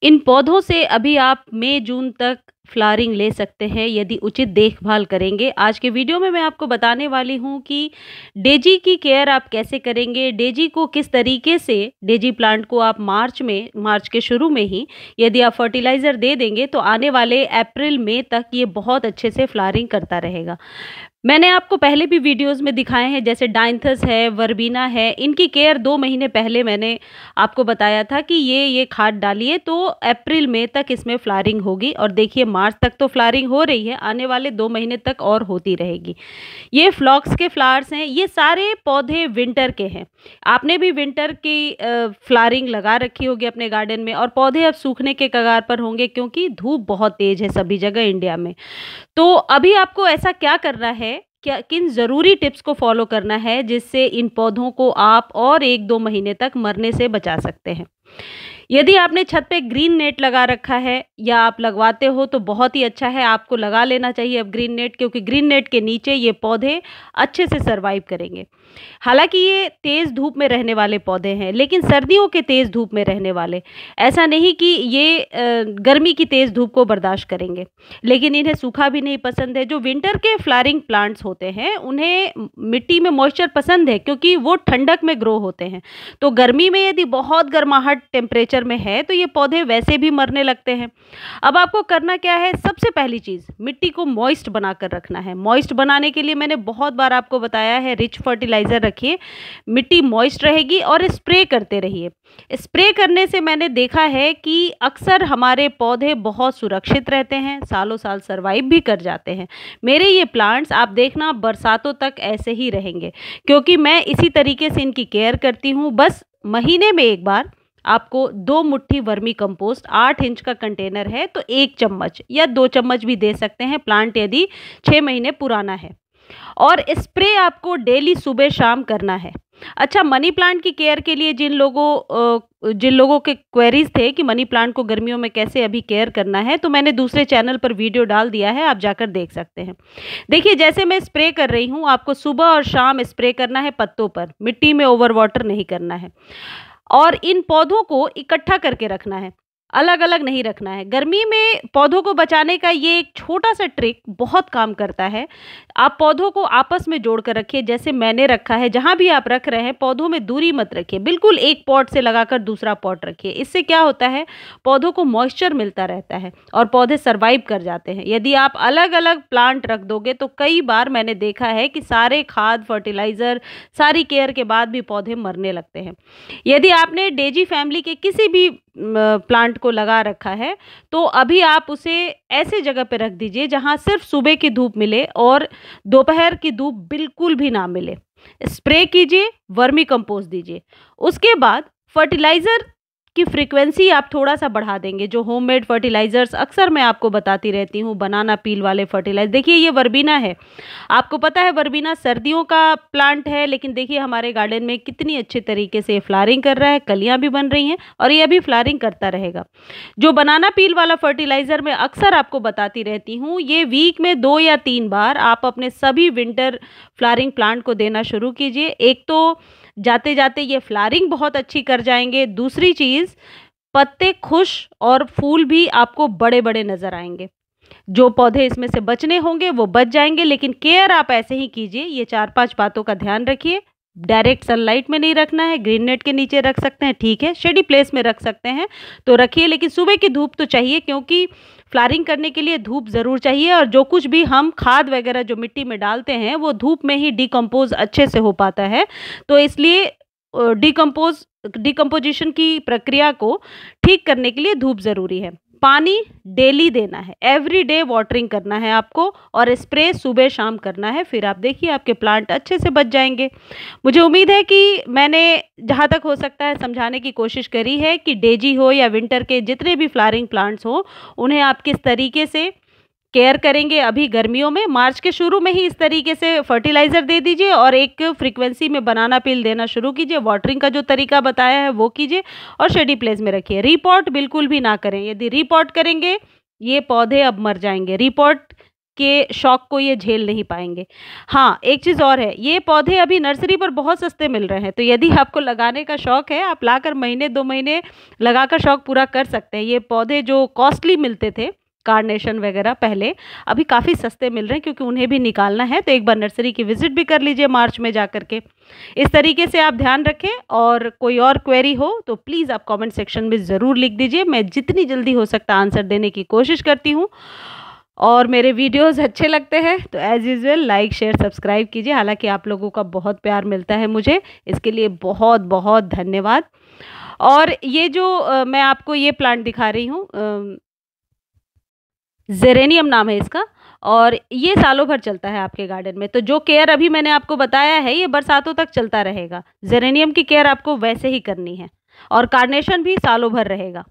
इन पौधों से अभी आप मई जून तक फ्लावरिंग ले सकते हैं यदि उचित देखभाल करेंगे। आज के वीडियो में मैं आपको बताने वाली हूँ कि डेजी की केयर आप कैसे करेंगे, डेजी को किस तरीके से, डेजी प्लांट को आप मार्च के शुरू में ही यदि आप फर्टिलाइज़र दे देंगे तो आने वाले अप्रैल मई तक ये बहुत अच्छे से फ्लावरिंग करता रहेगा। मैंने आपको पहले भी वीडियोज़ में दिखाए हैं, जैसे डायंथस है, वर्बीना है, इनकी केयर 2 महीने पहले मैंने आपको बताया था कि ये खाद डालिए तो अप्रैल मई तक इसमें फ्लावरिंग होगी। और देखिए मार्च तक तो फ्लावरिंग हो रही है, आने वाले 2 महीने तक और होती रहेगी। ये फ्लॉक्स के फ्लावर्स हैं, ये सारे पौधे विंटर के हैं। आपने भी विंटर की फ्लावरिंग लगा रखी होगी अपने गार्डन में, और पौधे अब सूखने के कगार पर होंगे क्योंकि धूप बहुत तेज़ है सभी जगह इंडिया में। तो अभी आपको ऐसा क्या करना है, क्या किन ज़रूरी टिप्स को फॉलो करना है जिससे इन पौधों को आप और 1-2 महीने तक मरने से बचा सकते हैं। यदि आपने छत पे ग्रीन नेट लगा रखा है या आप लगवाते हो तो बहुत ही अच्छा है, आपको लगा लेना चाहिए अब ग्रीन नेट, क्योंकि ग्रीन नेट के नीचे ये पौधे अच्छे से सर्वाइव करेंगे। हालांकि ये तेज़ धूप में रहने वाले पौधे हैं, लेकिन सर्दियों के तेज़ धूप में रहने वाले, ऐसा नहीं कि ये गर्मी की तेज़ धूप को बर्दाश्त करेंगे, लेकिन इन्हें सूखा भी नहीं पसंद है। जो विंटर के फ्लावरिंग प्लांट्स होते हैं उन्हें मिट्टी में मॉइस्चर पसंद है क्योंकि वो ठंडक में ग्रो होते हैं। तो गर्मी में यदि बहुत गर्माहट टेम्परेचर में है तो ये पौधे वैसे भी मरने लगते हैं। अब आपको करना क्या है, सबसे पहली चीज़ मिट्टी को मॉइस्ट बनाकर रखना है। मॉइस्ट बनाने के लिए मैंने बहुत बार आपको बताया है, रिच फर्टिलाइज़र रखिए, मिट्टी मॉइस्ट रहेगी और स्प्रे करते रहिए। स्प्रे करने से मैंने देखा है कि अक्सर हमारे पौधे बहुत सुरक्षित रहते हैं, सालों साल सर्वाइव भी कर जाते हैं। मेरे ये प्लांट्स आप देखना बरसातों तक ऐसे ही रहेंगे क्योंकि मैं इसी तरीके से इनकी केयर करती हूँ। बस महीने में एक बार आपको 2 मुट्ठी वर्मी कंपोस्ट, 8 इंच का कंटेनर है तो 1 चम्मच या 2 चम्मच भी दे सकते हैं, प्लांट यदि 6 महीने पुराना है। और स्प्रे आपको डेली सुबह शाम करना है। अच्छा, मनी प्लांट की केयर के लिए जिन लोगों के क्वेरीज थे कि मनी प्लांट को गर्मियों में कैसे अभी केयर करना है, तो मैंने दूसरे चैनल पर वीडियो डाल दिया है, आप जाकर देख सकते हैं। देखिए जैसे मैं स्प्रे कर रही हूँ, आपको सुबह और शाम स्प्रे करना है पत्तों पर, मिट्टी में ओवर वाटर नहीं करना है। और इन पौधों को इकट्ठा करके रखना है, अलग अलग नहीं रखना है। गर्मी में पौधों को बचाने का ये एक छोटा सा ट्रिक बहुत काम करता है। आप पौधों को आपस में जोड़ कर रखिए, जैसे मैंने रखा है। जहाँ भी आप रख रहे हैं पौधों में दूरी मत रखिए, बिल्कुल एक पॉट से लगाकर दूसरा पॉट रखिए। इससे क्या होता है, पौधों को मॉइस्चर मिलता रहता है और पौधे सर्वाइव कर जाते हैं। यदि आप अलग अलग प्लांट रख दोगे तो कई बार मैंने देखा है कि सारे खाद फर्टिलाइज़र सारी केयर के बाद भी पौधे मरने लगते हैं। यदि आपने डेजी फैमिली के किसी भी प्लांट को लगा रखा है तो अभी आप उसे ऐसे जगह पे रख दीजिए जहां सिर्फ सुबह की धूप मिले और दोपहर की धूप बिल्कुल भी ना मिले। स्प्रे कीजिए, वर्मी कंपोस्ट दीजिए। उसके बाद फर्टिलाइज़र की फ्रीक्वेंसी आप थोड़ा सा बढ़ा देंगे। जो होममेड फर्टिलाइज़र्स अक्सर मैं आपको बताती रहती हूँ, बनाना पील वाले फर्टिलाइज़र। देखिए ये वर्बीना है, आपको पता है वर्बीना सर्दियों का प्लांट है, लेकिन देखिए हमारे गार्डन में कितनी अच्छे तरीके से फ्लावरिंग कर रहा है, कलियां भी बन रही हैं और ये अभी फ्लावरिंग करता रहेगा। जो बनाना पील वाला फर्टिलाइज़र मैं अक्सर आपको बताती रहती हूँ, ये वीक में 2 या 3 बार आप अपने सभी विंटर फ्लावरिंग प्लांट को देना शुरू कीजिए। एक तो जाते जाते ये फ्लावरिंग बहुत अच्छी कर जाएंगे, दूसरी चीज़ पत्ते खुश और फूल भी आपको बड़े बड़े नज़र आएंगे। जो पौधे इसमें से बचने होंगे वो बच जाएंगे, लेकिन केयर आप ऐसे ही कीजिए। ये 4-5 बातों का ध्यान रखिए। डायरेक्ट सनलाइट में नहीं रखना है, ग्रीन नेट के नीचे रख सकते हैं, ठीक है, शेडी प्लेस में रख सकते हैं तो रखिए, लेकिन सुबह की धूप तो चाहिए क्योंकि फ्लावरिंग करने के लिए धूप ज़रूर चाहिए। और जो कुछ भी हम खाद वगैरह जो मिट्टी में डालते हैं वो धूप में ही डिकम्पोज अच्छे से हो पाता है, तो इसलिए डिकम्पोजिशन की प्रक्रिया को ठीक करने के लिए धूप ज़रूरी है। पानी डेली देना है, एवरी डे वाटरिंग करना है आपको, और स्प्रे सुबह शाम करना है। फिर आप देखिए आपके प्लांट अच्छे से बच जाएंगे। मुझे उम्मीद है कि मैंने जहाँ तक हो सकता है समझाने की कोशिश करी है कि डेजी हो या विंटर के जितने भी फ्लावरिंग प्लांट्स हो, उन्हें आप किस तरीके से केयर करेंगे। अभी गर्मियों में मार्च के शुरू में ही इस तरीके से फर्टिलाइज़र दे दीजिए और एक फ्रीक्वेंसी में बनाना पील देना शुरू कीजिए। वाटरिंग का जो तरीका बताया है वो कीजिए और शेडी प्लेस में रखिए। रीपॉट बिल्कुल भी ना करें, यदि रीपॉट करेंगे ये पौधे अब मर जाएंगे। रीपॉट के शौक को ये झेल नहीं पाएंगे। हाँ, एक चीज़ और है, ये पौधे अभी नर्सरी पर बहुत सस्ते मिल रहे हैं, तो यदि आपको लगाने का शौक है, आप लाकर महीने 2 महीने लगाकर शौक पूरा कर सकते हैं। ये पौधे जो कॉस्टली मिलते थे, कार्नेशन वगैरह पहले, अभी काफ़ी सस्ते मिल रहे हैं, क्योंकि उन्हें भी निकालना है। तो एक बार नर्सरी की विजिट भी कर लीजिए मार्च में जा करके। इस तरीके से आप ध्यान रखें, और कोई और क्वेरी हो तो प्लीज़ आप कमेंट सेक्शन में ज़रूर लिख दीजिए। मैं जितनी जल्दी हो सकता आंसर देने की कोशिश करती हूँ। और मेरे वीडियोस अच्छे लगते हैं तो as usual like share subscribe कीजिए। हालांकि आप लोगों का बहुत प्यार मिलता है मुझे, इसके लिए बहुत बहुत धन्यवाद। और ये जो मैं आपको ये प्लांट दिखा रही हूँ, जेरेनियम नाम है इसका, और ये सालों भर चलता है आपके गार्डन में। तो जो केयर अभी मैंने आपको बताया है, ये बरसातों तक चलता रहेगा। जेरेनियम की केयर आपको वैसे ही करनी है, और कार्नेशन भी सालों भर रहेगा।